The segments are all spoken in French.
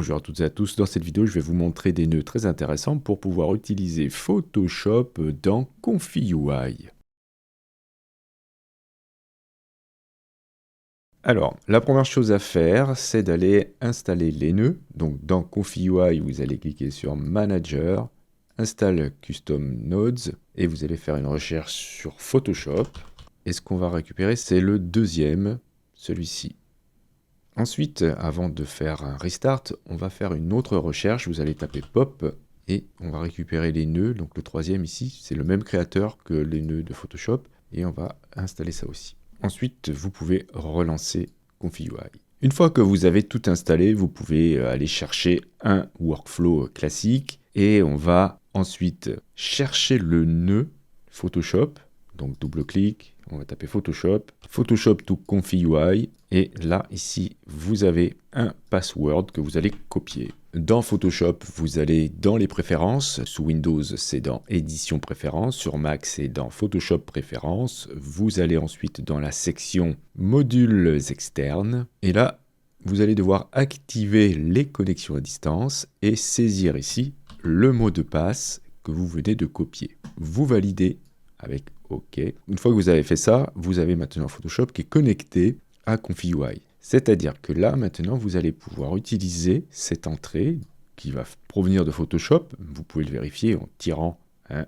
Bonjour à toutes et à tous, dans cette vidéo je vais vous montrer des nœuds très intéressants pour pouvoir utiliser Photoshop dans ComfyUI. Alors, la première chose à faire, c'est d'aller installer les nœuds. Donc dans ComfyUI, vous allez cliquer sur Manager, Install Custom Nodes, et vous allez faire une recherche sur Photoshop. Et ce qu'on va récupérer, c'est le deuxième, celui-ci. Ensuite, avant de faire un restart, on va faire une autre recherche. Vous allez taper pop et on va récupérer les nœuds. Donc le troisième ici, c'est le même créateur que les nœuds de Photoshop et on va installer ça aussi. Ensuite, vous pouvez relancer ComfyUI. Une fois que vous avez tout installé, vous pouvez aller chercher un workflow classique et on va ensuite chercher le nœud Photoshop. Donc double-clic, on va taper Photoshop, Photoshop to ComfyUI, et là, ici, vous avez un password que vous allez copier. Dans Photoshop, vous allez dans les préférences. Sous Windows, c'est dans Édition préférences. Sur Mac, c'est dans Photoshop préférences. Vous allez ensuite dans la section Modules externes. Et là, vous allez devoir activer les connexions à distance et saisir ici le mot de passe que vous venez de copier. Vous validez avec OK. Une fois que vous avez fait ça, vous avez maintenant Photoshop qui est connecté à ComfyUI. C'est-à-dire que là, maintenant, vous allez pouvoir utiliser cette entrée qui va provenir de Photoshop. Vous pouvez le vérifier en tirant un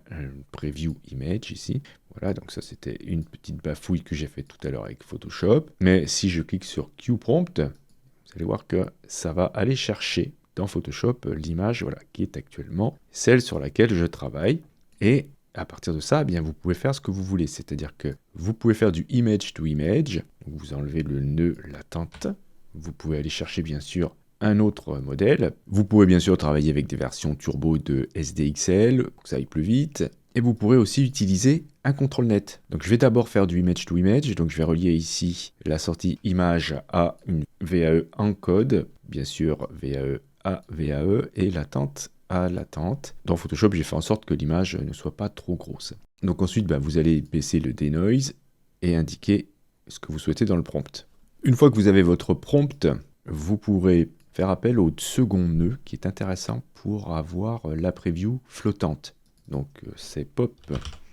preview image ici. Voilà, donc ça c'était une petite bafouille que j'ai fait tout à l'heure avec Photoshop. Mais si je clique sur QPrompt, vous allez voir que ça va aller chercher dans Photoshop l'image qui est actuellement celle sur laquelle je travaille. Et à partir de ça, eh bien, vous pouvez faire ce que vous voulez. C'est-à-dire que vous pouvez faire du image to image. Vous enlevez le nœud latente. Vous pouvez aller chercher bien sûr un autre modèle. Vous pouvez bien sûr travailler avec des versions turbo de SDXL pour que ça aille plus vite. Et vous pourrez aussi utiliser un CTRL-NET. Donc je vais d'abord faire du image to image. Donc je vais relier ici la sortie image à une VAE encode. Bien sûr VAE à VAE et latente à latente. Dans Photoshop, j'ai fait en sorte que l'image ne soit pas trop grosse. Donc ensuite, vous allez baisser le denoise et indiquer ce que vous souhaitez dans le prompt. Une fois que vous avez votre prompt, vous pourrez faire appel au second nœud qui est intéressant pour avoir la preview flottante. Donc c'est pop,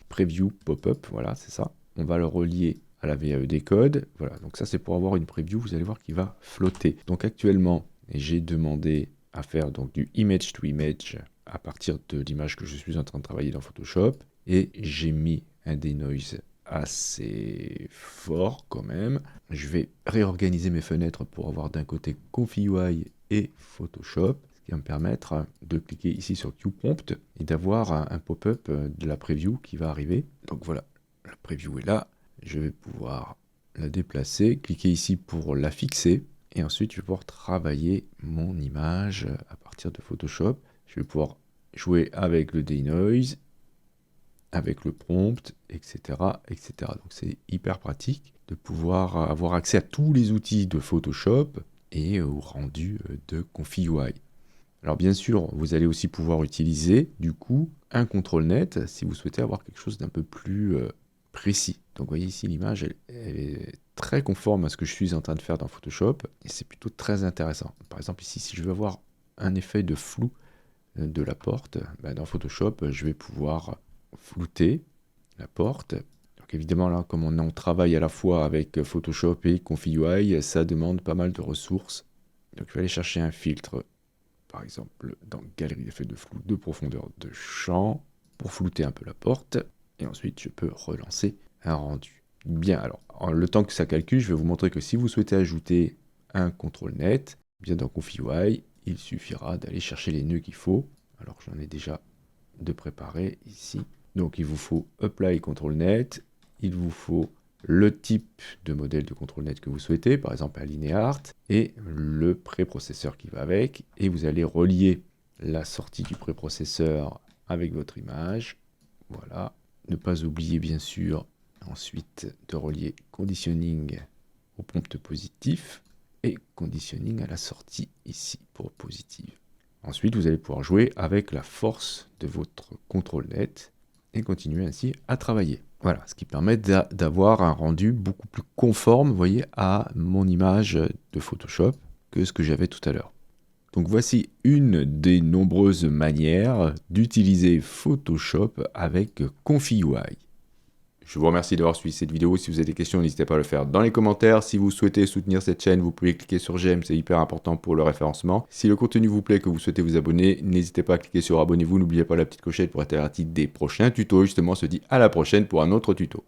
preview, pop-up, voilà, c'est ça. On va le relier à la VAE décode. Voilà, donc ça c'est pour avoir une preview, vous allez voir qu'il va flotter. Donc actuellement, j'ai demandé à faire donc du image to image à partir de l'image que je suis en train de travailler dans Photoshop et j'ai mis un denoise assez fort quand même. Je vais réorganiser mes fenêtres pour avoir d'un côté ComfyUI et Photoshop, ce qui va me permettre de cliquer ici sur QPrompt et d'avoir un pop-up de la preview qui va arriver. Donc voilà, la preview est là, je vais pouvoir la déplacer, cliquer ici pour la fixer. Et ensuite, je vais pouvoir travailler mon image à partir de Photoshop. Je vais pouvoir jouer avec le denoise, avec le prompt, etc., etc. Donc c'est hyper pratique de pouvoir avoir accès à tous les outils de Photoshop et au rendu de ComfyUI. Alors bien sûr, vous allez aussi pouvoir utiliser du coup un CTRL-NET si vous souhaitez avoir quelque chose d'un peu plus précis. Donc vous voyez ici l'image, elle est très conforme à ce que je suis en train de faire dans Photoshop et c'est plutôt très intéressant. Par exemple ici, si je veux avoir un effet de flou de la porte, dans Photoshop, je vais pouvoir flouter la porte. Donc évidemment là, comme on travaille à la fois avec Photoshop et ComfyUI, ça demande pas mal de ressources. Donc je vais aller chercher un filtre, par exemple dans Galerie d'effets de flou de profondeur de champ, pour flouter un peu la porte. Et ensuite, je peux relancer un rendu. Bien, alors, le temps que ça calcule, je vais vous montrer que si vous souhaitez ajouter un CTRL-NET, bien dans ComfyUI, il suffira d'aller chercher les nœuds qu'il faut. Alors, j'en ai déjà de préparés ici. Donc, il vous faut Apply CTRL-NET, il vous faut le type de modèle de CTRL-NET que vous souhaitez, par exemple un lineart, et le préprocesseur qui va avec, et vous allez relier la sortie du préprocesseur avec votre image. Voilà. Ne pas oublier bien sûr ensuite de relier conditioning au prompt positif et conditioning à la sortie ici pour positive. Ensuite, vous allez pouvoir jouer avec la force de votre CTRL-NET et continuer ainsi à travailler. Voilà, ce qui permet d'avoir un rendu beaucoup plus conforme, vous voyez, à mon image de Photoshop que ce que j'avais tout à l'heure. Donc voici une des nombreuses manières d'utiliser Photoshop avec ConfiUI. Je vous remercie d'avoir suivi cette vidéo. Si vous avez des questions, n'hésitez pas à le faire dans les commentaires. Si vous souhaitez soutenir cette chaîne, vous pouvez cliquer sur j'aime, c'est hyper important pour le référencement. Si le contenu vous plaît, que vous souhaitez vous abonner, n'hésitez pas à cliquer sur abonnez-vous. N'oubliez pas la petite clochette pour être averti des prochains tutos. Justement, on se dit à la prochaine pour un autre tuto.